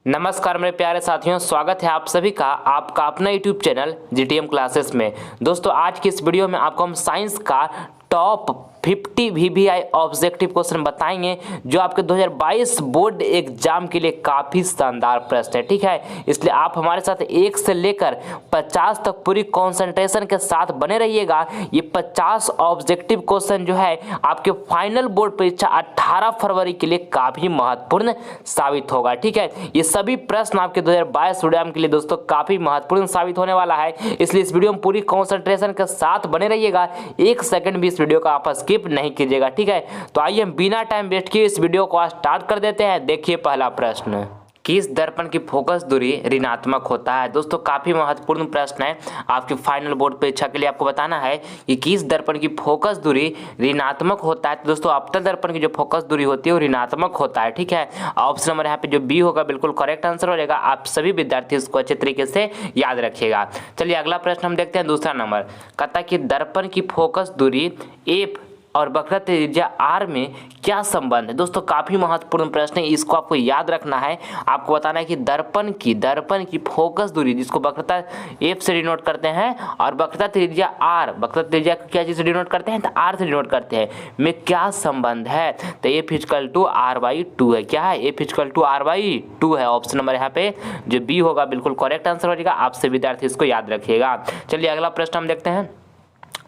नमस्कार मेरे प्यारे साथियों, स्वागत है आप सभी का आपका अपना यूट्यूब चैनल जीटीएम क्लासेस में। दोस्तों आज की इस वीडियो में आपको हम साइंस का टॉप 50 वीवीआई ऑब्जेक्टिव क्वेश्चन बताएंगे जो आपके 2022 बोर्ड एग्जाम के लिए काफ़ी शानदार प्रश्न है। ठीक है, इसलिए आप हमारे साथ 1 से लेकर 50 तक पूरी कंसंट्रेशन के साथ बने रहिएगा। ये 50 ऑब्जेक्टिव क्वेश्चन जो है आपके फाइनल बोर्ड परीक्षा 18 फरवरी के लिए काफ़ी महत्वपूर्ण साबित होगा। ठीक है, ये सभी प्रश्न आपके 2022 एग्जाम के लिए दोस्तों काफ़ी महत्वपूर्ण साबित होने वाला है, इसलिए इस वीडियो में पूरी कंसंट्रेशन के साथ बने रहिएगा। 1 सेकंड भी इस वीडियो का आप स्किप नहीं कीजिएगा। ठीक है, तो आइए हम बिना टाइम वेस्ट किए इस वीडियो को स्टार्ट कर देते हैं। देखिए पहला प्रश्न, किस दर्पण की फोकस दूरी ऋणात्मक होता है। दोस्तों काफी महत्वपूर्ण प्रश्न है, आपके फाइनल बोर्ड परीक्षा के लिए आपको बताना है कि किस दर्पण की फोकस दूरी ऋणात्मक होता है। तो दोस्तों अवतल दर्पण की जो फोकस दूरी होती है वो ऋणात्मक होता है। ठीक है, ऑप्शन नंबर यहाँ पे जो बी होगा बिल्कुल करेक्ट आंसर हो जाएगा। आप सभी विद्यार्थी इसको अच्छे तरीके से याद रखिएगा। चलिए अगला प्रश्न हम देखते हैं। दूसरा नंबर कहता है कि दर्पण की फोकस दूरी एफ और वक्रता त्रिज्या आर में क्या संबंध है। दोस्तों काफी महत्वपूर्ण प्रश्न है, इसको आपको याद रखना है। आपको बताना है कि दर्पण की फोकस दूरी जिसको वक्रता एफ से डिनोट करते हैं और वक्रता त्रिज्या आर, वक्रता त्रिज्या क्या चीज से डिनोट करते हैं तो आर से डिनोट करते हैं, में क्या संबंध है। तो F equal to R by 2 है। क्या है, F equal to R by 2 है। ऑप्शन नंबर यहाँ पे जो बी होगा बिल्कुल करेक्ट आंसर हो जाएगा। आपसे विद्यार्थी इसको याद रखिएगा। चलिए अगला प्रश्न हम देखते हैं।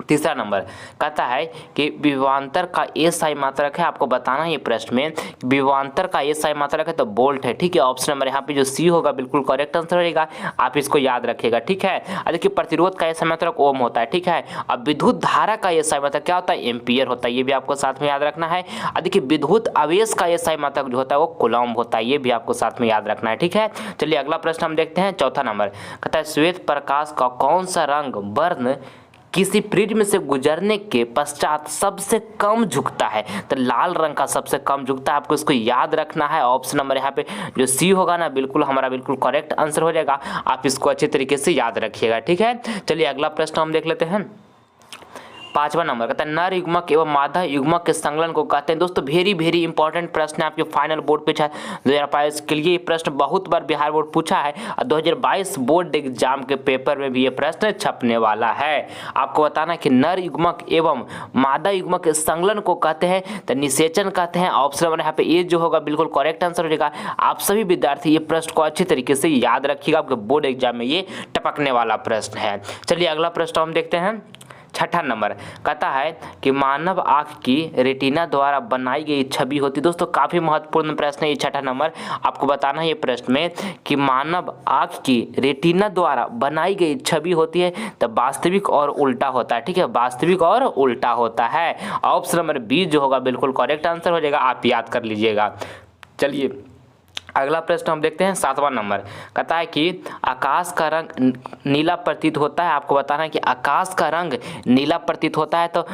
तीसरा नंबर कहता है कि विभवांतर का एसआई मात्रक है। आपको बताना है ये प्रश्न में विभवांतर का एसआई मात्रक है तो वोल्ट है। ठीक है, ऑप्शन नंबर यहाँ पे जो सी होगा बिल्कुल करेक्ट आंसर रहेगा। आप इसको याद रखिएगा। ठीक है, देखिए प्रतिरोध का एसआई मात्रक ओम होता है। ठीक है, अब विद्युत धारा का एसआई मात्रक क्या होता है, एम्पियर होता है। ये भी आपको साथ में याद रखना है। देखिए विद्युत आवेश का एसआई मात्रक जो होता है वो कूलम्ब होता है। ये भी आपको साथ में याद रखना है। ठीक है, चलिए अगला प्रश्न हम देखते हैं। चौथा नंबर कहता है श्वेत प्रकाश का कौन सा रंग वर्ण किसी प्रिज्म से गुजरने के पश्चात सबसे कम झुकता है। तो लाल रंग का सबसे कम झुकता है। आपको इसको याद रखना है। ऑप्शन नंबर यहाँ पे जो सी होगा ना बिल्कुल हमारा बिल्कुल करेक्ट आंसर हो जाएगा। आप इसको अच्छे तरीके से याद रखिएगा। ठीक है, चलिए अगला प्रश्न हम देख लेते हैं। पांचवा नंबर कहता है नर युग्मक एवं मादा युग्मक के संकलन को कहते हैं। दोस्तों वेरी इंपॉर्टेंट प्रश्न है आपके फाइनल बोर्ड पे 2022 के लिए। ये प्रश्न बहुत बार बिहार बोर्ड पूछा है और 2022 बोर्ड एग्जाम के पेपर में भी ये प्रश्न छपने वाला है। आपको बताना है कि नर युग्मक एवं मादा युग्मक के संकलन को कहते हैं तो निषेचन कहते हैं। ऑप्शन नंबर यहाँ पे ए जो होगा बिल्कुल करेक्ट आंसर हो जाएगा। आप सभी विद्यार्थी ये प्रश्न को अच्छी तरीके से याद रखिएगा, आपके बोर्ड एग्जाम में ये टपकने वाला प्रश्न है। चलिए अगला प्रश्न हम देखते हैं। छठा नंबर कहता है कि मानव आंख की रेटिना द्वारा बनाई गई छवि होती है। दोस्तों काफी महत्वपूर्ण प्रश्न है ये छठा नंबर। आपको बताना है ये प्रश्न में कि मानव आंख की रेटिना द्वारा बनाई गई छवि होती है तो वास्तविक और उल्टा होता है। ठीक है, वास्तविक और उल्टा होता है। ऑप्शन नंबर बी जो होगा बिल्कुल करेक्ट आंसर हो जाएगा। आप याद कर लीजिएगा। चलिए अगला प्रश्न हम देखते हैं। सातवां नंबर कहता है कि आकाश का रंग नीला प्रतीत होता है। आपको बताना है कि आकाश का रंग नीला प्रतीत होता है तो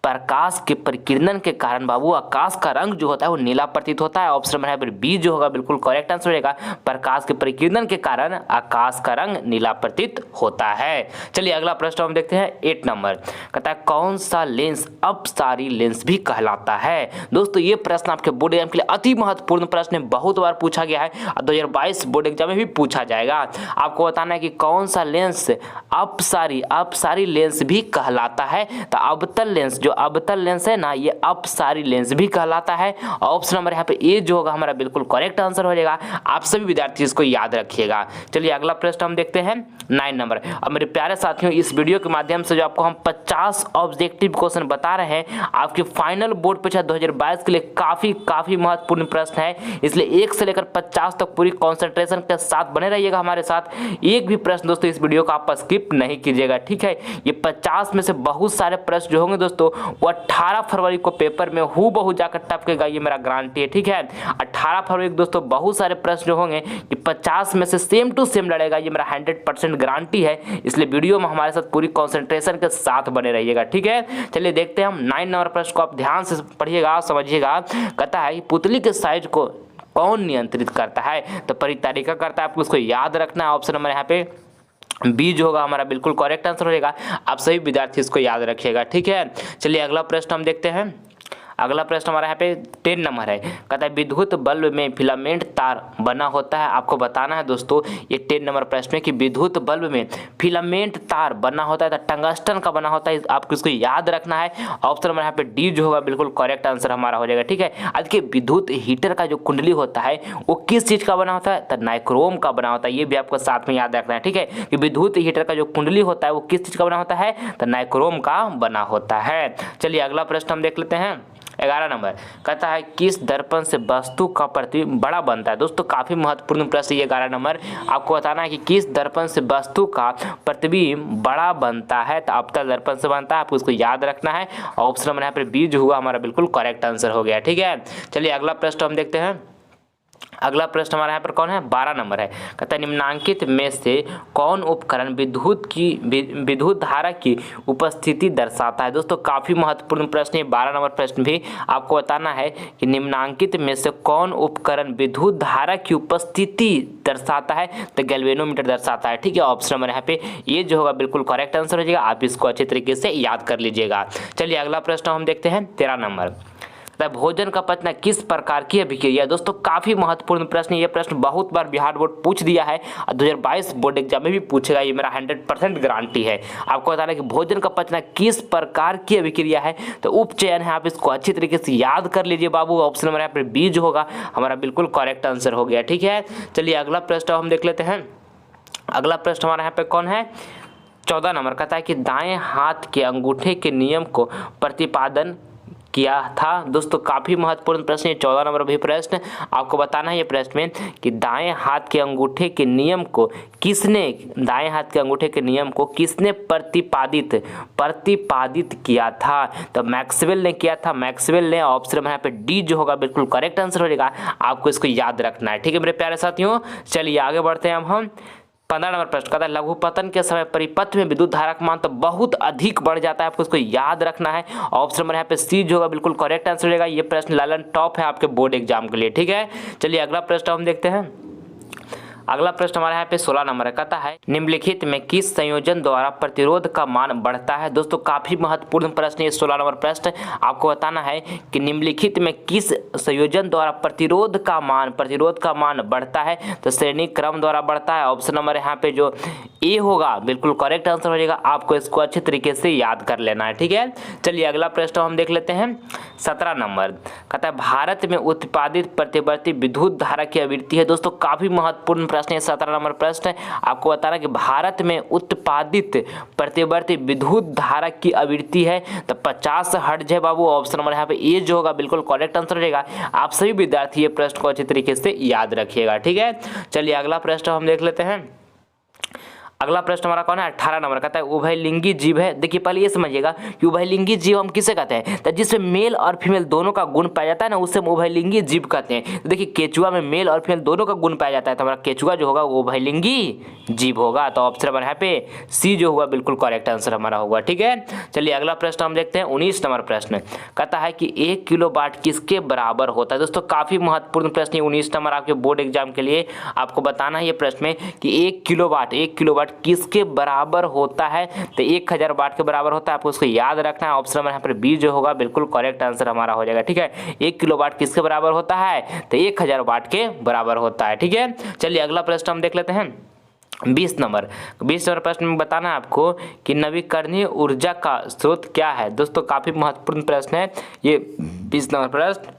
प्रकाश के परिकिरणन के कारण बाबू आकाश का रंग जो होता है वो नीला प्रतीत होता है। ऑप्शन नंबर है बी जो होगा बिल्कुल करेक्ट आंसर रहेगा। प्रकाश के परिकिरणन के कारण आकाश का रंग नीला प्रतीत होता है। चलिए अगला प्रश्न हम देखते हैं। 8 नंबर कहता है कौन सा लेंस अपसारी लेंस भी कहलाता है। दोस्तों ये प्रश्न आपके बोर्ड एग्जाम के लिए अति महत्वपूर्ण प्रश्न है, बहुत बार पूछा गया है और 2022 बोर्ड एग्जाम में भी पूछा जाएगा। आपको बताना है कि कौन सा लेंस अपसारी लेंस भी कहलाता है। तो अवतल लेंस जो अवतल लेंस है ना ये अपसारी लेंस भी कहलाता है। ऑप्शन नंबर यहाँ पे ए जो होगा हमारा बिल्कुल करेक्ट आंसर हो जाएगा। आप सभी विद्यार्थी इसको याद रखिएगा। चलिए अगला प्रश्न हम देखते हैं। 9 नंबर। अब मेरे प्यारे साथियों इस वीडियो के माध्यम से जो आपको हम 50 ऑब्जेक्टिव क्वेश्चन बता रहे हैं आपके फाइनल बोर्ड परीक्षा 2022 के लिए काफी महत्वपूर्ण प्रश्न है, इसलिए 1 से लेकर 50 तक पूरी कॉन्सेंट्रेशन के साथ बने रहिएगा हमारे साथ। एक भी प्रश्न दोस्तों इस वीडियो का आप स्किप नहीं कीजिएगा। ठीक है, ये 50 में से बहुत सारे प्रश्न जो होंगे दोस्तों वो 18 फरवरी को पेपर में हूबहू जाकर टपकेगा, ये मेरा गारंटी है। ठीक है, 18 फरवरी को दोस्तों बहुत सारे प्रश्न जो होंगे कि 50 में से सेम टू सेम लड़ेगा, ये मेरा 100% गारंटी है। इसलिए वीडियो में हमारे साथ पूरी कंसंट्रेशन के साथ बने रहिएगा। ठीक है, चलिए देखते हैं हम 9 नंबर प्रश्न को। आप ध्यान से पढ़िएगा, समझिएगा। कहता है पुतली के साइज को कौन नियंत्रित करता है। तो परितारिका करता है, आपको उसको याद रखना है। ऑप्शन नंबर यहाँ पे बी जो होगा हमारा बिल्कुल करेक्ट आंसर हो जाएगा। आप सभी विद्यार्थी इसको याद रखिएगा। ठीक है, चलिए अगला प्रश्न हम देखते हैं। अगला प्रश्न हमारा यहाँ पे 10 नंबर है, कहता है विद्युत बल्ब में फिलामेंट तार बना होता है। आपको बताना है दोस्तों ये 10 नंबर प्रश्न है कि विद्युत बल्ब में फिलामेंट तार बना होता है तो टंगस्टन का बना होता है, आपको इसको याद रखना है। ऑप्शन नंबर यहाँ पे डी जो होगा बिल्कुल करेक्ट आंसर हमारा हो जाएगा। ठीक है, आज के विद्युत हीटर का जो कुंडली होता है वो किस चीज का बना होता है, तो नाइक्रोम का बना होता है। ये भी आपको साथ में याद रखना है। ठीक है, कि विद्युत हीटर का जो कुंडली होता है वो किस चीज का बना होता है, तो नाइक्रोम का बना होता है। चलिए अगला प्रश्न हम देख लेते हैं। 11 नंबर कहता है किस दर्पण से वस्तु का प्रतिबिंब बड़ा बनता है। दोस्तों काफी महत्वपूर्ण प्रश्न ये 11 नंबर, आपको बताना है कि किस दर्पण से वस्तु का प्रतिबिंब बड़ा बनता है, तो अवतल दर्पण से बनता है, आपको इसको याद रखना है। ऑप्शन नंबर यहाँ पर बी जो हुआ हमारा बिल्कुल करेक्ट आंसर हो गया। ठीक है, चलिए अगला प्रश्न हम देखते हैं। अगला प्रश्न हमारे यहाँ पर कौन है, 12 नंबर है, कहता है निम्नांकित में से कौन उपकरण विद्युत धारा की उपस्थिति दर्शाता है। दोस्तों काफी महत्वपूर्ण प्रश्न है 12 नंबर प्रश्न भी, आपको बताना है कि निम्नांकित में से कौन उपकरण विद्युत धारा की उपस्थिति दर्शाता है, तो गैल्वेनोमीटर दर्शाता है। ठीक है, ऑप्शन नंबर यहाँ पे ये जो होगा बिल्कुल करेक्ट आंसर हो जाएगा, आप इसको अच्छे तरीके से याद कर लीजिएगा। चलिए अगला प्रश्न हम देखते हैं 13 नंबर, भोजन का पचना किस प्रकार की अभिक्रिया। दोस्तों काफी महत्वपूर्ण प्रश्न, ये प्रश्न बहुत बार बिहार बोर्ड पूछ दिया है और 2022 बोर्ड एग्जाम में भी पूछेगा, ये मेरा 100% गारंटी है। आपको बताना है कि भोजन का पचना किस प्रकार की अभिक्रिया है, तो उपचयन है, आप इसको अच्छी तरीके से याद कर लीजिए बाबू। ऑप्शन नंबर यहाँ पर बी जो होगा हमारा बिल्कुल करेक्ट आंसर हो गया। ठीक है, चलिए अगला प्रश्न हम देख लेते हैं। अगला प्रश्न हमारा यहाँ पे कौन है, 14 नंबर, कहता है कि दाएं हाथ के अंगूठे के नियम को प्रतिपादन किया था। दोस्तों काफी महत्वपूर्ण प्रश्न है 14 नंबर भी प्रश्न, आपको बताना है ये प्रश्न में कि दाएं हाथ के अंगूठे के नियम को किसने प्रतिपादित किया था, तो मैक्सवेल ने किया था। मैक्सवेल ने, ऑप्शन यहाँ पे डी जो होगा बिल्कुल करेक्ट आंसर हो जाएगा, आपको इसको याद रखना है। ठीक है मेरे प्यारे साथियों, चलिए आगे बढ़ते हैं हम 15 नंबर प्रश्न, कहता है लघुपतन के समय परिपथ में विद्युत धारा का मान तो बहुत अधिक बढ़ जाता है, आपको इसको याद रखना है। ऑप्शन नंबर यहाँ पे सी जो होगा बिल्कुल करेक्ट आंसर हो जाएगा। ये प्रश्न लालन टॉप है आपके बोर्ड एग्जाम के लिए। ठीक है, चलिए अगला प्रश्न हम देखते हैं। अगला प्रश्न हमारे यहाँ पे 16 नंबर है, कहता है निम्नलिखित में किस संयोजन द्वारा प्रतिरोध का मान बढ़ता है। दोस्तों काफी महत्वपूर्ण प्रश्न है 16 नंबर प्रश्न, आपको बताना है कि निम्नलिखित में किस संयोजन द्वारा प्रतिरोध का मान बढ़ता है, तो श्रेणी क्रम द्वारा बढ़ता है। ऑप्शन नंबर यहाँ पे जो ए होगा बिल्कुल करेक्ट आंसर हो जाएगा, आपको इसको अच्छे तरीके से याद कर लेना है। ठीक है, चलिए अगला प्रश्न हम देख लेते हैं। 17 नंबर कहता है भारत में उत्पादित प्रतिवर्ती विद्युत धारा की आवृत्ति है। दोस्तों काफी महत्वपूर्ण प्रश्न है 17 नंबर प्रश्न, आपको बताना कि भारत में उत्पादित प्रतिवर्ती विद्युत धारा की आवृत्ति है तो 50 हर्ट्ज है बाबू। ऑप्शन नंबर यहाँ पे ए जो होगा बिल्कुल करेक्ट आंसर हो जाएगा, आप सभी विद्यार्थी ये प्रश्न को अच्छे तरीके से याद रखिएगा। ठीक है, चलिए अगला प्रश्न हम देख लेते हैं। अगला प्रश्न हमारा कौन है, 18 नंबर, कहता है उभयलिंगी जीव है। देखिए पहले ये समझिएगा कि उभयलिंगी जीव हम किसे कहते हैं, तो जिसमें मेल और फीमेल दोनों का गुण पाया जाता है ना, उसे हम उभयलिंगी जीव कहते हैं। तो देखिए केचुआ में मेल और फीमेल दोनों का गुण पाया जाता है, तो हमारा केचुआ जो होगा वो उभयलिंगी जीव होगा। तो ऑप्शन नंबर यहाँ पे सी जो होगा बिल्कुल करेक्ट आंसर हमारा होगा। ठीक है, चलिए अगला प्रश्न हम देखते हैं। 19 नंबर प्रश्न कहता है कि 1 किलोवाट किसके बराबर होता है। दोस्तों काफी महत्वपूर्ण प्रश्न है 19 नंबर आपके बोर्ड एग्जाम के लिए, आपको बताना है ये प्रश्न में कि 1 किलोवाट किसके बराबर होता है, तो 1000 वाट के बराबर होता है, आपको उसको याद रखना है। ऑप्शन नंबर यहाँ पर बी जो होगा बिल्कुल करेक्ट आंसर हमारा हो जाएगा। ठीक है, 1 किलोवाट किसके बराबर होता है, तो 1000 वाट के बराबर होता है। ठीक है, चलिए अगला प्रश्न हम देख लेते हैं। 20 नंबर प्रश्न में बताना है आपको कि नवीकरणीय ऊर्जा का स्रोत क्या है। दोस्तों काफी महत्वपूर्ण प्रश्न है ये 20 नंबर प्रश्न,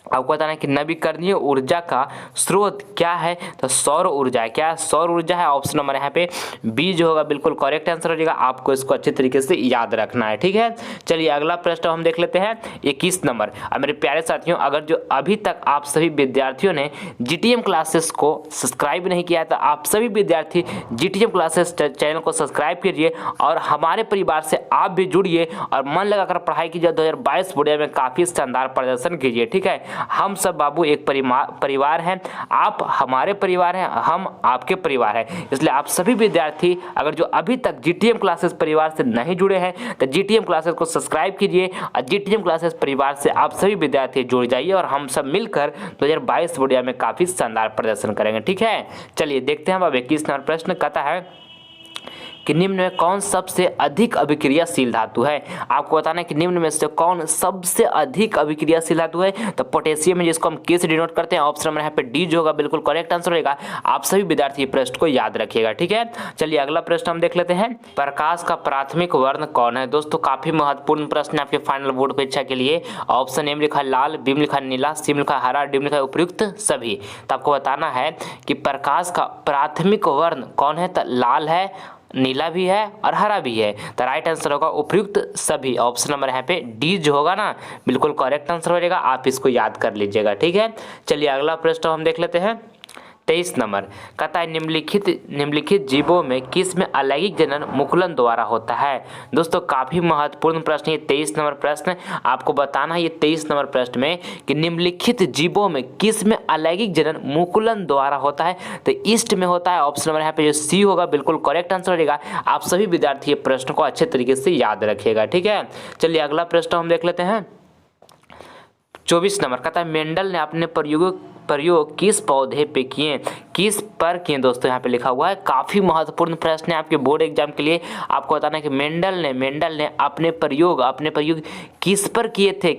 आपको बताना है कि नवीकरणीय ऊर्जा का स्रोत क्या है, तो सौर ऊर्जा है। क्या सौर ऊर्जा है, ऑप्शन नंबर यहाँ पे बी जो होगा बिल्कुल करेक्ट आंसर हो जाएगा, आपको इसको अच्छे तरीके से याद रखना है। ठीक है, चलिए अगला प्रश्न हम देख लेते हैं 21 नंबर। और मेरे प्यारे साथियों, अगर जो अभी तक आप सभी विद्यार्थियों ने जीटीएम क्लासेस को सब्सक्राइब नहीं किया तो आप सभी विद्यार्थी जीटीएम क्लासेस चैनल को सब्सक्राइब कीजिए और हमारे परिवार से आप भी जुड़िए और मन लगाकर पढ़ाई कीजिए। 2022 बोर्ड में काफी शानदार प्रदर्शन कीजिए। ठीक है, हम सब बाबू एक परिवार हैं, आप हमारे परिवार हैं, हम आपके परिवार हैं, इसलिए आप सभी विद्यार्थी अगर जो अभी तक जीटीएम क्लासेस परिवार से नहीं जुड़े हैं तो जीटीएम क्लासेस को सब्सक्राइब कीजिए और जीटीएम क्लासेस परिवार से आप सभी विद्यार्थी जुड़ जाइए और हम सब मिलकर 2022 बोर्ड में काफी शानदार प्रदर्शन करेंगे। ठीक है, चलिए देखते हैं अब 21 नंबर प्रश्न कहता है कि निम्न में कौन सबसे अधिक अभिक्रियाशील धातु है। आपको बताना है कि निम्न में से कौन सबसे अधिक अभिक्रियाशील धातु है। तो पोटेशियम है, जिसको हम के से डिनोट करते हैं। ऑप्शन नंबर यहाँ पे डी जो होगा बिल्कुल करेक्ट आंसर रहेगा। आप सभी विद्यार्थी प्रश्न को याद रखिएगा, ठीक है। चलिए अगला प्रश्न हम देख लेते हैं। प्रकाश का प्राथमिक वर्ण कौन है। दोस्तों काफी महत्वपूर्ण प्रश्न है आपके फाइनल बोर्ड परीक्षा के लिए। ऑप्शन ए में लिखा है लाल, बी में लिखा है नीला, सी में लिखा है हरा, डी में लिखा है उपयुक्त सभी। तो आपको बताना है कि प्रकाश का प्राथमिक वर्ण कौन है। तो लाल है, नीला भी है और हरा भी है। तो राइट आंसर होगा उपयुक्त सभी। ऑप्शन नंबर यहाँ पे डी जो होगा ना बिल्कुल करेक्ट आंसर हो जाएगा। आप इसको याद कर लीजिएगा, ठीक है। चलिए अगला प्रश्न हम देख लेते हैं। 23 नंबर कहता है निम्नलिखित जीवों में किस में अलैंगिक जनन मुकुलन द्वारा होता है। दोस्तों काफी महत्वपूर्ण प्रश्न ये 23 नंबर प्रश्न। आपको बताना है ये 23 नंबर प्रश्न में कि निम्नलिखित जीवों में किस में अलैंगिक जनन मुकुलन द्वारा होता है। तो ईस्ट में होता है। ऑप्शन नंबर यहाँ पे जो सी होगा बिल्कुल करेक्ट आंसर रहेगा। आप सभी विद्यार्थी ये प्रश्न को अच्छे तरीके से याद रखिएगा, ठीक है। चलिए अगला प्रश्न हम देख लेते हैं। 24 नंबर कहता है मेंडल ने अपने प्रयोग किस पौधे पे किए, किस पर किए। दोस्तों यहाँ पे लिखा हुआ है। काफी महत्वपूर्ण प्रश्न है आपके बोर्ड एग्जाम के लिए। आपको बताना है कि मेंडल ने अपने प्रयोग किस पर किए थे,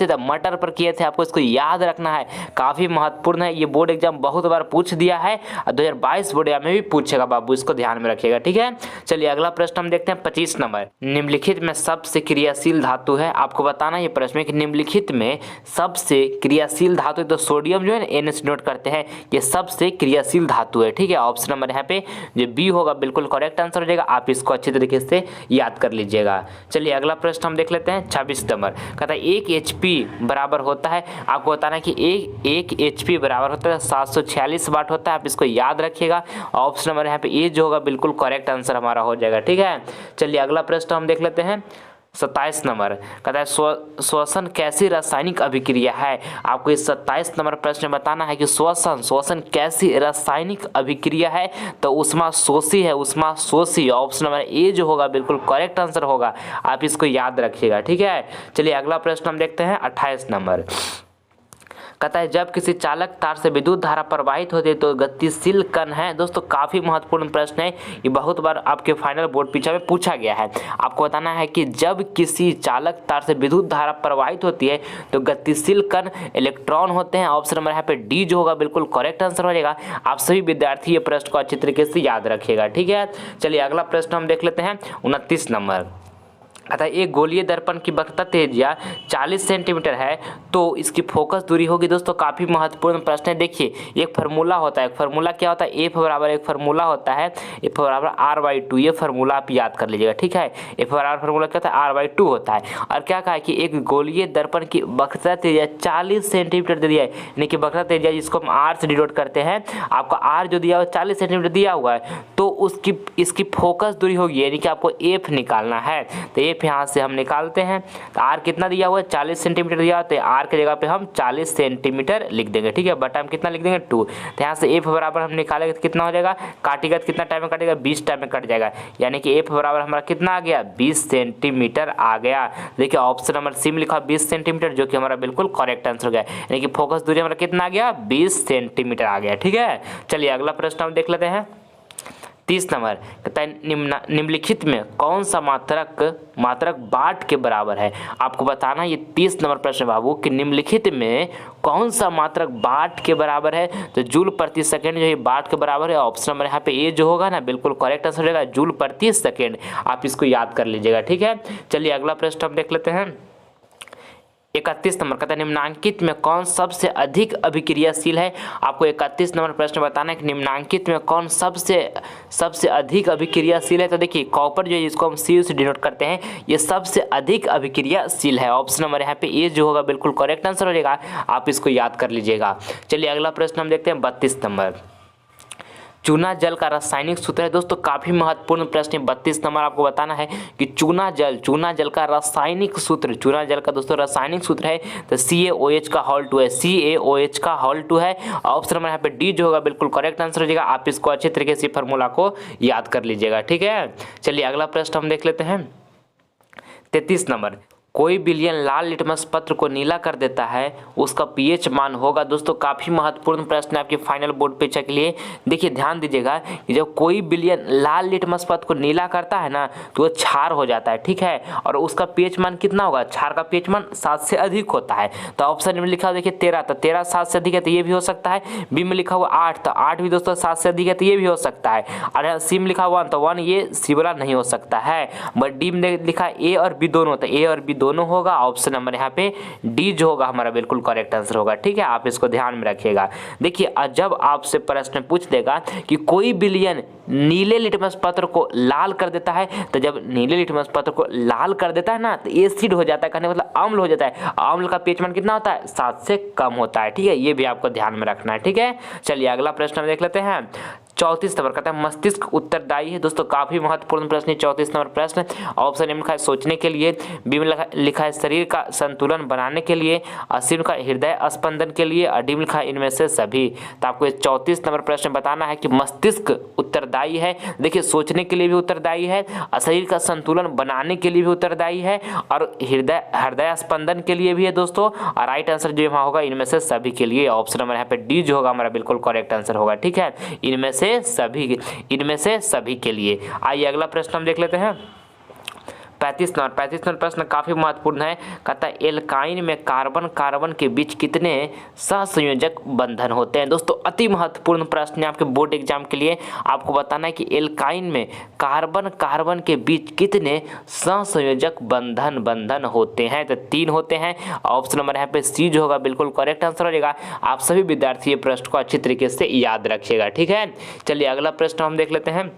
तो मटर पर किए थे। आपको इसको याद रखना है, काफी महत्वपूर्ण है। ये बोर्ड एग्जाम बहुत बार पूछ दिया है और 2022 बोर्ड एग्जाम में भी पूछेगा बाबू, इसको ध्यान में रखिएगा, ठीक है। चलिए अगला प्रश्न हम देखते हैं। 25 नंबर निम्नलिखित में सबसे क्रियाशील धातु है। आपको बताना है ये प्रश्न में कि निम्नलिखित में सबसे क्रियाशील धातु, तो सोडियम जो है एन से नोट करते हैं, ये सबसे क्रियाशील धातु है, ठीक है। ऑप्शन नंबर यहाँ पे जो बी होगा बिल्कुल करेक्ट आंसर हो जाएगा। आप इसको अच्छे तरीके से याद कर लीजिएगा। चलिए अगला प्रश्न हम देख लेते हैं। 26 नंबर कहता है 1 HP बराबर होता है। आपको बताना है कि एक HP बराबर होता है 746 वाट होता है। आप इसको याद रखिएगा। ऑप्शन नंबर यहाँ पे ए जो होगा बिल्कुल करेक्ट आंसर हमारा हो जाएगा, ठीक है। चलिए अगला प्रश्न हम देख लेते हैं। 27 नंबर कहता है श्वसन कैसी रासायनिक अभिक्रिया है। आपको इस 27 नंबर प्रश्न में बताना है कि श्वसन कैसी रासायनिक अभिक्रिया है। तो उष्मा शोषी है, उष्मा शोषी। ऑप्शन नंबर ए जो होगा बिल्कुल करेक्ट आंसर होगा। आप इसको याद रखिएगा, ठीक है। चलिए अगला प्रश्न हम देखते हैं। 28 नंबर कहता है जब किसी चालक तार से विद्युत धारा प्रवाहित होती है तो गतिशील कण है। दोस्तों काफी महत्वपूर्ण प्रश्न है, ये बहुत बार आपके फाइनल बोर्ड परीक्षा में पूछा गया है। आपको बताना है कि जब किसी चालक तार से विद्युत धारा प्रवाहित होती है तो गतिशील कण इलेक्ट्रॉन होते हैं। ऑप्शन नंबर यहाँ पे डी जो होगा बिल्कुल करेक्ट आंसर हो जाएगा। आप सभी विद्यार्थी ये प्रश्न को अच्छी तरीके से याद रखिएगा, ठीक है। चलिए अगला प्रश्न हम देख लेते हैं। 29 नंबर अतः एक गोलीय दर्पण की वक्रता त्रिज्या 40 सेंटीमीटर है तो इसकी फोकस दूरी होगी। दोस्तों काफी महत्वपूर्ण प्रश्न है। देखिए एक फार्मूला होता है, एक फार्मूला क्या होता है, एफ बराबर एक फार्मूला होता है एफ बराबर r/2। ये फार्मूला आप याद कर लीजिएगा, ठीक है। एफ बराबर फार्मूला क्या होता है, r/2 होता है। और क्या कहा है कि एक गोलीय दर्पण की वक्रता त्रिज्या 40 सेंटीमीटर दे दिया है, यानी कि वक्रता त्रिज्या जिसको हम r से डिनोट करते हैं। आपका r जो दिया हुआ 40 सेंटीमीटर दिया हुआ है तो इसकी फोकस दूरी होगी, यानी कि आपको एफ निकालना है। तो एफ यहाँ से हम निकालते हैं। तो आर कितना दिया हुआ है, 40 सेंटीमीटर दिया हुआ है। तो आर की जगह पे हम 40 सेंटीमीटर लिख देंगे, ठीक है। बटा हम कितना लिख देंगे 2। तो यहाँ से एफ बराबर हम निकालेंगे तो कितना हो जाएगा, काटेगा तो कितना टाइम में काटेगा, 20 टाइम में कट जाएगा। यानी कि एफ बराबर हमारा कितना आ गया, 20 सेंटीमीटर आ गया। देखिए ऑप्शन नंबर सी में लिखा 20 सेंटीमीटर, जो कि हमारा बिल्कुल करेक्ट आंसर हो गया। यानी कि फोकस दूरी हमारा कितना आ गया, 20 सेंटीमीटर आ गया, ठीक है। चलिए अगला प्रश्न हम देख लेते हैं। 30 नंबर कहता है निम्नलिखित में कौन सा मात्रक वाट के बराबर है। आपको बताना ये 30 नंबर प्रश्न बाबू कि निम्नलिखित में कौन सा मात्रक वाट के बराबर है। तो जूल प्रति सेकंड जो है वाट के बराबर है। ऑप्शन नंबर यहाँ पे ए जो होगा ना बिल्कुल करेक्ट आंसर रहेगा, जूल प्रति सेकंड। आप इसको याद कर लीजिएगा, ठीक है। चलिए अगला प्रश्न हम देख लेते हैं। 31 नंबर कहता है निम्नांकित में कौन सबसे अधिक अभिक्रियाशील है। आपको 31 नंबर प्रश्न बताना है कि निम्नांकित में कौन सबसे अधिक अभिक्रियाशील है। तो देखिए कॉपर जो है जिसको हम सी से डिनोट करते हैं, ये सबसे अधिक अभिक्रियाशील है। ऑप्शन नंबर यहाँ पे ए जो होगा बिल्कुल करेक्ट आंसर हो जाएगा। आप इसको याद कर लीजिएगा। चलिए अगला प्रश्न हम देखते हैं। 32 नंबर चूना जल का रासायनिक सूत्र है। दोस्तों काफी महत्वपूर्ण प्रश्न है। 32 नंबर आपको बताना है कि चूना जल का रासायनिक सूत्र, चूना जल का दोस्तों रासायनिक सूत्र है तो CaOH का होल 2 है, CaOH का होल 2 है। ऑप्शन नंबर यहाँ पे डी जो होगा बिल्कुल करेक्ट आंसर हो जाएगा। आप इसको अच्छे तरीके से फार्मूला को याद कर लीजिएगा, ठीक है। चलिए अगला प्रश्न हम देख लेते हैं। 33 नंबर कोई विलयन लाल लिटमस पत्र को नीला कर देता है, उसका पीएच मान होगा। दोस्तों काफ़ी महत्वपूर्ण प्रश्न है आपके फाइनल बोर्ड परीक्षा के लिए। देखिए ध्यान दीजिएगा कि जब कोई विलयन लाल लिटमस पत्र को नीला करता है ना तो वो क्षार हो जाता है, ठीक है, और उसका पीएच मान कितना होगा, क्षार का पीएच मान 7 से अधिक होता है। तो ऑप्शन में लिखा हुआ देखिए 13, तो 13 7 से अधिक है तो ये भी हो सकता है। बी में लिखा हुआ 8, तो 8 भी दोस्तों 7 से अधिक है तो ये भी हो सकता है। और सी में लिखा हुआ 1, तो 1 ये सी वाला नहीं हो सकता है। बट डी में लिखा ए और बी दोनों, तो ए और बी दोनों होगा। ऑप्शन नंबर यहाँ पे डी जो होगा हमारा बिल्कुल करेक्ट आंसर होगा, ठीक है, आप इसको ध्यान में रखिएगा। देखिए जब आपसे प्रश्न पूछ देगा कि कोई विलयन नीले लिटमस पत्र को लाल कर देता है, तो जब नीले लिटमस पत्र को लाल कर देता है ना तो एसिड हो जाता है, कहने मतलब अम्ल हो जाता है। अम्ल का पीएच मान कितना होता है, 7 से कम होता है, ठीक है, ये भी आपको ध्यान में रखना है, ठीक है। चलिए अगला प्रश्न हम देख लेते हैं। 34 नंबर कहता है मस्तिष्क उत्तरदायी है। दोस्तों काफी महत्वपूर्ण प्रश्न है 34 नंबर प्रश्न। ऑप्शन ए में लिखा है सोचने के लिए, बी में लिखा है शरीर का संतुलन बनाने के लिए, सी में लिखा है हृदय स्पंदन के लिए, और डी में लिखा है इनमें से सभी। तो आपको 34 नंबर प्रश्न बताना है कि मस्तिष्क उत्तरदायी है। देखिए सोचने के लिए भी उत्तरदायी है, शरीर का संतुलन बनाने के लिए भी उत्तरदायी है, और हृदय स्पंदन के लिए भी है दोस्तों। और राइट आंसर जो यहाँ होगा इनमें से सभी के लिए। ऑप्शन नंबर यहाँ पे डी जो होगा हमारा बिल्कुल करेक्ट आंसर होगा, ठीक है, इनमें से सभी के लिए। आइए अगला प्रश्न हम देख लेते हैं। 35 नंबर प्रश्न काफी महत्वपूर्ण है। कहता है एल्काइन में कार्बन कार्बन के बीच कितने सहसंयोजक बंधन होते हैं। दोस्तों अति महत्वपूर्ण प्रश्न है आपके बोर्ड एग्जाम के लिए। आपको बताना है कि एल्काइन में कार्बन कार्बन के बीच कितने सहसंयोजक बंधन होते हैं। तो 3 होते हैं। ऑप्शन नंबर यहाँ पे सी जो होगा बिल्कुल करेक्ट आंसर हो जाएगा। आप सभी विद्यार्थी ये प्रश्न को अच्छी तरीके से याद रखिएगा, ठीक है। चलिए अगला प्रश्न हम देख लेते हैं।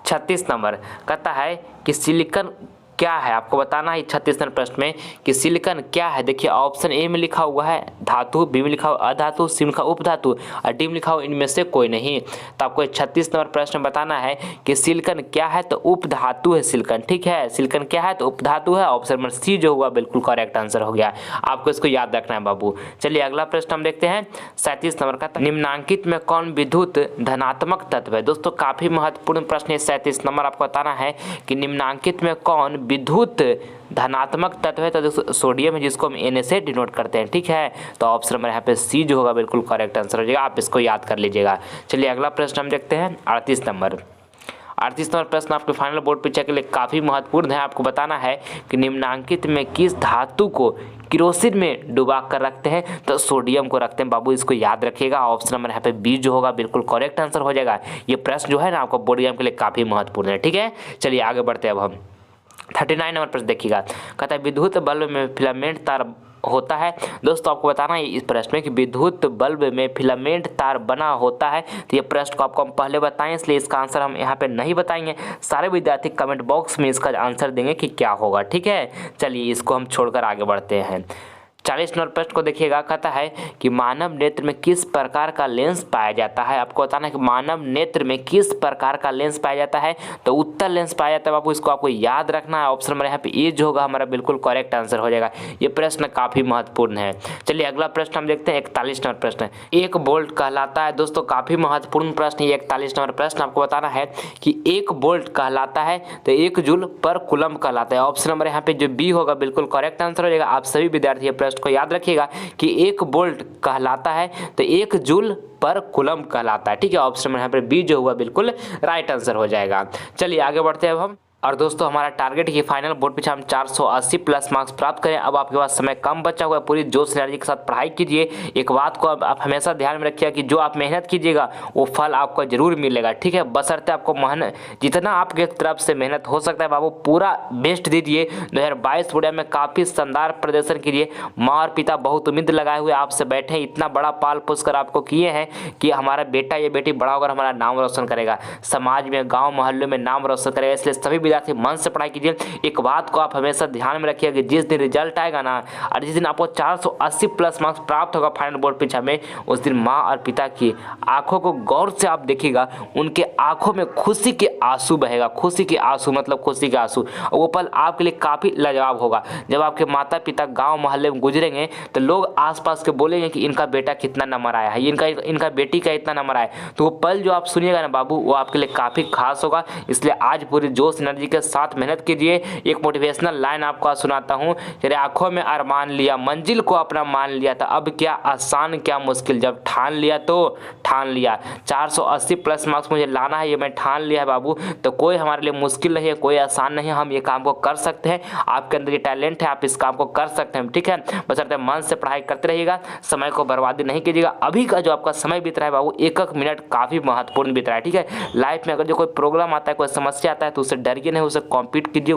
36 नंबर कहता है कि सिलिकॉन क्या है। आपको बताना है 36 नंबर प्रश्न में कि सिलिकॉन क्या है। देखिए ऑप्शन ए में लिखा हुआ है धातु, बी में लिखा हुआ अधातु, सी में लिखा उपधातु, और डी में लिखा हुआ इनमें से कोई नहीं। तो आपको 36 नंबर प्रश्न बताना है कि सिलिकॉन क्या है, तो उपधातु है सिलिकॉन, ठीक है, सिलिकॉन क्या है तो उपधातु है। ऑप्शन नंबर सी जो हुआ बिल्कुल करेक्ट आंसर हो गया। आपको इसको याद रखना है बाबू। चलिए अगला प्रश्न हम देखते हैं। 37 नंबर का निम्नांकित में कौन विद्युत धनात्मक तत्व है। दोस्तों काफी महत्वपूर्ण प्रश्न है 37 नंबर। आपको बताना है कि निम्नांकित में कौन विद्युत धनात्मक तत्व है। तो दोस्तों सोडियम है, जिसको हम Na से डिनोट करते हैं, ठीक है। तो ऑप्शन नंबर यहाँ पे सी जो होगा बिल्कुल करेक्ट आंसर हो जाएगा। आप इसको याद कर लीजिएगा। चलिए अगला प्रश्न हम देखते हैं 38 नंबर। 38 नंबर प्रश्न आपके फाइनल बोर्ड परीक्षा के लिए काफ़ी महत्वपूर्ण है। आपको बताना है कि निम्नांकित में किस धातु को किरोसिन में डुबा कर रखते हैं। तो सोडियम को रखते हैं बाबू, इसको याद रखिएगा। ऑप्शन नंबर यहाँ पे बी जो होगा बिल्कुल करेक्ट आंसर हो जाएगा। ये प्रश्न जो है ना आपको बोर्ड एग्जाम के लिए काफ़ी महत्वपूर्ण है, ठीक है। चलिए आगे बढ़ते हैं अब हम 39 नंबर प्रश्न देखिएगा। कहता है विद्युत बल्ब में फिलामेंट तार होता है। दोस्तों आपको बताना है इस प्रश्न में कि विद्युत बल्ब में फिलामेंट तार बना होता है। तो ये प्रश्न को आपको हम पहले बताएं, इसलिए इसका आंसर हम यहाँ पे नहीं बताएंगे। सारे विद्यार्थी कमेंट बॉक्स में इसका आंसर देंगे कि क्या होगा, ठीक है। चलिए इसको हम छोड़कर आगे बढ़ते हैं। 40 नंबर प्रश्न को देखिएगा। कहता है कि मानव नेत्र में किस प्रकार का लेंस पाया जाता है। आपको बताना है कि मानव नेत्र में किस प्रकार का लेंस पाया जाता है। तो उत्तल लेंस पाया जाता है बाबू, इसको आपको याद रखना है। ऑप्शन नंबर यहाँ पे ए जो होगा हमारा बिल्कुल करेक्ट आंसर हो जाएगा। ये प्रश्न काफी महत्वपूर्ण है। चलिए अगला प्रश्न हम देखते हैं 41 नंबर प्रश्न। 1 वोल्ट कहलाता है। दोस्तों काफी महत्वपूर्ण प्रश्न है 41 नंबर प्रश्न। आपको बताना है कि 1 वोल्ट कहलाता है तो 1 जूल पर कूलम कहलाता है। ऑप्शन नंबर यहाँ पे जो बी होगा बिल्कुल करेक्ट आंसर हो जाएगा। आप सभी विद्यार्थी प्रश्न को याद रखिएगा कि 1 वोल्ट कहलाता है तो 1 जूल पर कूलम कहलाता है, ठीक है। ऑप्शन में यहाँ पर बी जो हुआ बिल्कुल राइट आंसर हो जाएगा। चलिए आगे बढ़ते हैं अब हम। और दोस्तों हमारा टारगेट है कि फाइनल बोर्ड परीक्षा हम 480 प्लस मार्क्स प्राप्त करें। अब आपके पास समय कम बचा हुआ है, पूरी जोश एनर्जी के साथ पढ़ाई कीजिए। एक बात को आप हमेशा ध्यान में रखिएगा कि जो आप मेहनत कीजिएगा वो फल आपको जरूर मिलेगा, ठीक है। बशर्ते आपको जितना आपके तरफ से मेहनत हो सकता है बाबू पूरा बेस्ट दीजिए। 2022 बोर्ड में काफ़ी शानदार प्रदर्शन कीजिए। माँ और पिता बहुत उम्मीद लगाए हुए आपसे बैठे, इतना बड़ा पाल पोस कर आपको किए हैं कि हमारा बेटा या बेटी बड़ा होकर हमारा नाम रोशन करेगा, समाज में गाँव मोहल्लों में नाम रोशन करेगा। इसलिए सभी मन से पढ़ाई कीजिए। एक बात को आप हमेशा ध्यान में रखिएगा कि जिस दिन रिजल्ट आएगा ना और जिस दिन आपको 480 प्लस मार्क्स प्राप्त होगा फाइनल बोर्ड परीक्षा में, उस दिन माँ और पिता की आंखों को गौर से आप देखिएगा, उनके आंखों में खुशी के आंसू बहेगा। खुशी के आंसू मतलब खुशी के आंसू, और वो पल आपके लिए काफ़ी लाजवाब होगा। जब आपके माता पिता गाँव मोहल्ले में गुजरेंगे तो लोग आसपास के बोलेंगे कि इनका बेटा कितना नंबर आया है, इनका बेटी का इतना नंबर आया है। तो वो पल जो आप सुनिएगा ना बाबू वो आपके लिए काफ़ी खास होगा। इसलिए आज पूरी जोश एनर्जी एनर्जी के साथ मेहनत कीजिए। एक मोटिवेशनल लाइन आपको सुनाता हूँ, तेरे आंखों में अरमान लिया, मंजिल को अपना मान लिया था, अब क्या आसान क्या मुश्किल, जब ठान लिया तो ठान लिया। 480 प्लस मार्क्स मुझे लाना है, ये मैं ठान लिया है बाबू, तो कोई हमारे लिए मुश्किल नहीं है, कोई आसान नहीं है, हम ये काम को कर सकते हैं। आपके अंदर ये टैलेंट है, आप इस काम को कर सकते हैं, ठीक है। बशर्ते मन से पढ़ाई करते रहिएगा, समय को बर्बादी नहीं कीजिएगा। अभी का जो आपका समय बीत रहा है बाबू, एक एक मिनट काफ़ी महत्वपूर्ण बीत रहा है, ठीक है। लाइफ में अगर जो कोई प्रॉब्लम आता है, कोई समस्या आता है, तो उससे डरिए नहीं, उससे कॉम्पीट कीजिए,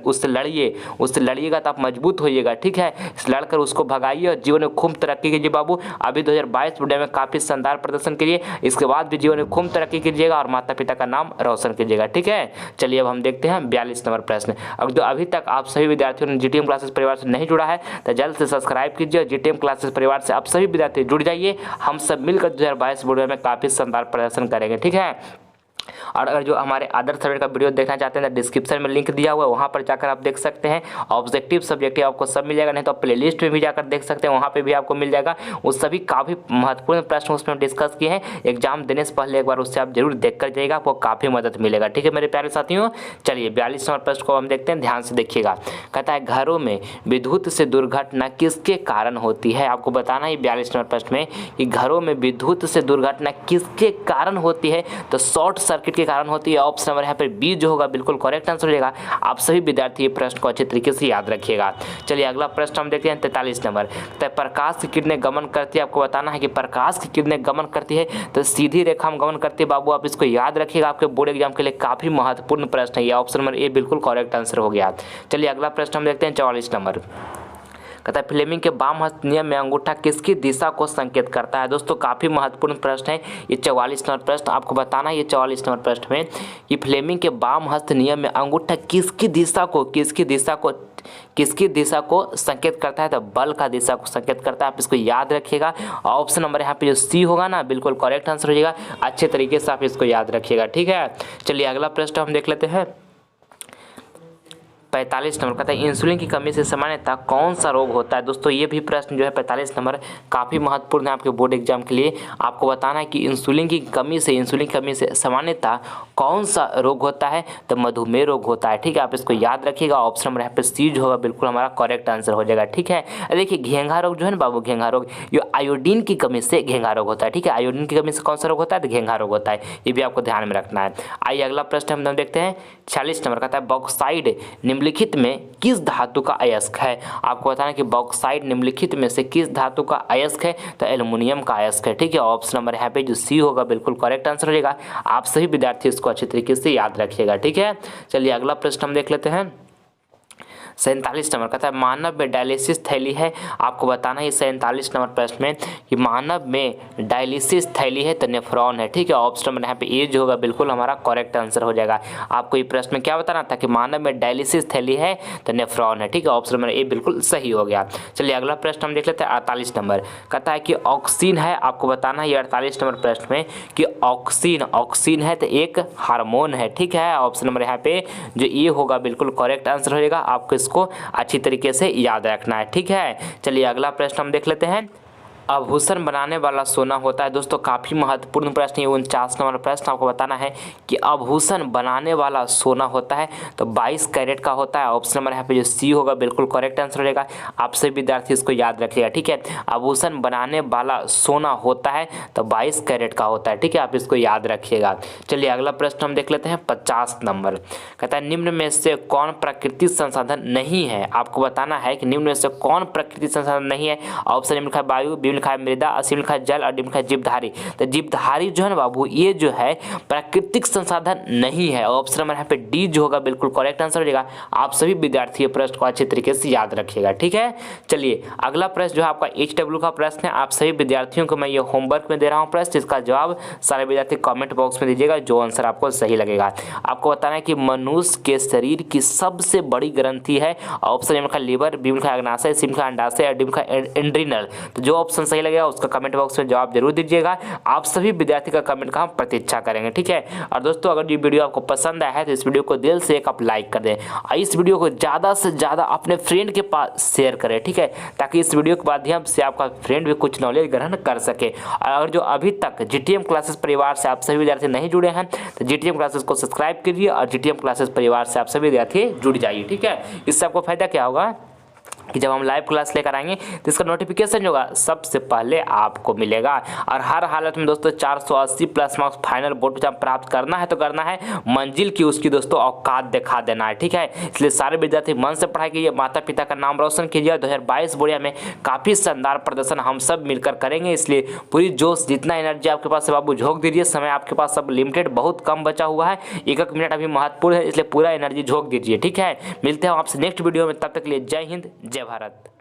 उससे लड़िए, उससे लड़िएगा तो आप मजबूत होइएगा, ठीक है। लड़कर उसको भगाइए और जीवन में खूब तरक्की कीजिए बाबू। अभी 2022 वीडियो में काफ़ी शानदार प्रदर्शन कीजिए, इसके बाद भी जीवन में खूब तरक्की कीजिएगा और माता पिता का नाम रोशन कीजिएगा, ठीक है। चलिए अब हम देखते हैं 42 नंबर प्रश्न। अगर अभी तक आप सभी विद्यार्थियों ने जीटीएम क्लासेस परिवार से नहीं जुड़ा है तो जल्द से सब्सक्राइब कीजिए। जीटीएम क्लासेस परिवार से आप सभी विद्यार्थी जुड़ जाइए, हम सब मिलकर 2022 वीडियो में काफ़ी शानदार प्रदर्शन करेंगे, ठीक है। और अगर जो हमारे अदर सब्जेक्ट का वीडियो देखना चाहते हैं तो डिस्क्रिप्शन में लिंक दिया हुआ है, वहाँ पर जाकर आप देख सकते हैं। ऑब्जेक्टिव सब्जेक्टिव आपको सब मिल जाएगा, नहीं तो आप प्लेलिस्ट में भी जाकर देख सकते हैं, वहाँ पे भी आपको मिल जाएगा। उस सभी काफ़ी महत्वपूर्ण प्रश्न उसमें डिस्कस किए हैं, एग्जाम देने से पहले एक बार उससे आप जरूर देख कर जाइएगा, आपको काफ़ी मदद मिलेगा, ठीक है मेरे प्यारे साथियों। चलिए 42 नंबर प्रश्न को हम देखते हैं, ध्यान से देखिएगा। कहता है घरों में विद्युत से दुर्घटना किसके कारण होती है। आपको बताना है 42 नंबर प्रश्न में कि घरों में विद्युत से दुर्घटना किसके कारण होती है, तो शॉर्ट सर्किट के कारण होती है। ऑप्शन नंबर यहाँ पर बी जो होगा बिल्कुल करेक्ट आंसर हो जाएगा। आप सभी विद्यार्थी ये प्रश्न को अच्छे तरीके से याद रखिएगा। चलिए अगला प्रश्न हम देखते हैं 43 नंबर। तो प्रकाश की किरणें गमन करती है, आपको बताना है कि प्रकाश की किरणें गमन करती है तो सीधी रेखा में गमन करती है बाबू, आप इसको याद रखिएगा, आपके बोर्ड एग्जाम के लिए काफी महत्वपूर्ण प्रश्न है। ये ऑप्शन नंबर ए बिल्कुल करेक्ट आंसर हो गया। चलिए अगला प्रश्न हम देखते हैं 44 नंबर। कहता है फ्लेमिंग के बाम हस्त नियम में अंगूठा किसकी दिशा को संकेत करता है। दोस्तों काफ़ी महत्वपूर्ण प्रश्न है ये 44 नंबर प्रश्न, आपको बताना है ये 44 नंबर प्रश्न में कि फ्लेमिंग के बाम हस्त नियम में अंगूठा किसकी दिशा को संकेत करता है, तो बल का दिशा को संकेत करता है, आप इसको याद रखिएगा। ऑप्शन नंबर यहाँ पे जो सी होगा ना बिल्कुल करेक्ट आंसर हो जाएगा, अच्छे तरीके से आप इसको याद रखिएगा, ठीक है। चलिए अगला प्रश्न हम देख लेते हैं 45 नंबर। कहता है इंसुलिन की कमी से सामान्यतः कौन सा रोग होता है। दोस्तों ये भी प्रश्न जो है 45 नंबर काफ़ी महत्वपूर्ण है आपके बोर्ड एग्जाम के लिए। आपको बताना है कि इंसुलिन की कमी से सामान्यतः कौन सा रोग होता है, तो मधुमेह रोग होता है, ठीक है। आप इसको याद रखिएगा, ऑप्शन नंबर यहाँ पे सी जो होगा बिल्कुल हमारा करेक्ट आंसर हो जाएगा, ठीक है। देखिए घेंघा रोग जो है ना बाबू, घेंघा रोग ये आयोडीन की कमी से घेंघा रोग होता है, ठीक है। आयोडीन की कमी से कौन सा रोग होता है, तो घेंघा रोग होता है, ये भी आपको ध्यान में रखना है। आइए अगला प्रश्न हम देखते हैं 46 नंबर। कहता है बॉक्साइड निम्नलिखित में किस धातु का अयस्क है। आपको बताना है कि बॉक्साइड निम्नलिखित में से किस धातु का अयस्क है, तो एल्युमिनियम का अयस्क है, ठीक है। ऑप्शन नंबर यहाँ पे जो सी होगा बिल्कुल करेक्ट आंसर हो जाएगा। आप सभी विद्यार्थी इसको अच्छे तरीके से याद रखिएगा, ठीक है। चलिए अगला प्रश्न हम देख लेते हैं 47 नंबर। कहता है मानव में डायलिसिस थैली है, आपको बताना है 47 नंबर प्रश्न में कि मानव में डायलिसिस थैली है तो नेफ्रॉन है, ठीक है। ऑप्शन नंबर यहाँ पे ए जो होगा बिल्कुल हमारा करेक्ट आंसर हो जाएगा। आपको ये प्रश्न में क्या बताना था कि मानव में डायलिसिस थैली है तो नेफ्रॉन है, ठीक है। ऑप्शन नंबर ए बिल्कुल सही हो गया। चलिए अगला प्रश्न हम देख लेते हैं 48 नंबर। कहता है कि ऑक्सीन है, आपको बताना है ये 48 नंबर प्रश्न में कि ऑक्सीन है तो एक हार्मोन है, ठीक है। ऑप्शन नंबर यहाँ पे जो ए होगा बिल्कुल करेक्ट आंसर हो जाएगा, आपको इसको अच्छी तरीके से याद रखना है, ठीक है। चलिए अगला प्रश्न हम देख लेते हैं आभूषण बनाने वाला सोना होता है। दोस्तों काफ़ी महत्वपूर्ण प्रश्न है 49 नंबर प्रश्न। आपको बताना है कि आभूषण बनाने वाला सोना होता है तो 22 कैरेट का होता है। ऑप्शन नंबर यहाँ पे जो सी होगा बिल्कुल करेक्ट आंसर हो जाएगा। आप सभी विद्यार्थी इसको याद रखिएगा, ठीक है। आभूषण बनाने वाला सोना होता है तो 22 कैरेट का होता है, ठीक है। आप इसको याद रखिएगा। चलिए अगला प्रश्न हम देख लेते हैं 50 नंबर। कहता है निम्न में से कौन प्राकृतिक संसाधन नहीं है। आपको बताना है कि निम्न में से कौन प्राकृतिक संसाधन नहीं है। ऑप्शन लिखा है वायु, बी लिखा है मृदा, सी लिखा है जल और डी लिखा है जीवधारी। तो जीवधारी जो है ना बाबू ये जो है प्राकृतिक संसाधन नहीं है। ऑप्शन नंबर यहाँ पे डी जो होगा बिल्कुल करेक्ट आंसर हो जाएगा। आप सभी विद्यार्थी प्रश्न को अच्छे तरीके से याद रखिएगा, ठीक है। चलिए अगला प्रश्न जो है आपका HW का प्रश्न है। आप सभी विद्यार्थियों को मैं ये होमवर्क में दे रहा हूँ प्रश्न, इसका जवाब सारे विद्यार्थी कमेंट बॉक्स में दीजिएगा जो आंसर आपको सही लगेगा। आपको बताना है कि मनुष्य के शरीर की सबसे बड़ी ग्रंथि है। ऑप्शन लिखा लीवर, बी लिखा अग्नाशय, सी लिखा अंडाशय और डी लिखा एड्रिनल। तो जो ऑप्शन क्वेश्चन सही लगेगा उसका कमेंट बॉक्स में जवाब जरूर दीजिएगा। आप सभी विद्यार्थी का कमेंट का हम प्रतीक्षा करेंगे, ठीक है। और दोस्तों अगर ये वीडियो आपको पसंद आया है तो इस वीडियो को दिल से एक आप लाइक कर दें और इस वीडियो को ज़्यादा से ज़्यादा अपने फ्रेंड के पास शेयर करें, ठीक है, ताकि इस वीडियो के माध्यम से आपका फ्रेंड भी कुछ नॉलेज ग्रहण कर सके। और अगर जो अभी तक जीटीएम क्लासेस परिवार से आप सभी विद्यार्थी नहीं जुड़े हैं तो जीटीएम क्लासेस को सब्सक्राइब कीजिए और जीटीएम क्लासेस परिवार से आप सभी विद्यार्थी जुड़ जाइए, ठीक है। इससे आपको फायदा क्या होगा कि जब हम लाइव क्लास लेकर आएंगे तो इसका नोटिफिकेशन होगा सबसे पहले आपको मिलेगा। और हर हालत में दोस्तों 480 plus marks final board exam प्राप्त करना है तो करना है, मंजिल की उसकी दोस्तों औकात दिखा देना है, ठीक है। इसलिए सारे विद्यार्थी मन से पढ़ाई कीजिए, माता पिता का नाम रोशन कीजिए। 2022 बोर्ड में काफ़ी शानदार प्रदर्शन हम सब मिलकर करेंगे, इसलिए पूरी जोश जितना एनर्जी आपके पास है बाबू झोंक दीजिए। समय आपके पास सब लिमिटेड बहुत कम बचा हुआ है, एक मिनट अभी महत्वपूर्ण है, इसलिए पूरा एनर्जी झोंक दीजिए, ठीक है। मिलते हैं आपसे नेक्स्ट वीडियो में, तब तक के लिए जय हिंद जय भारत।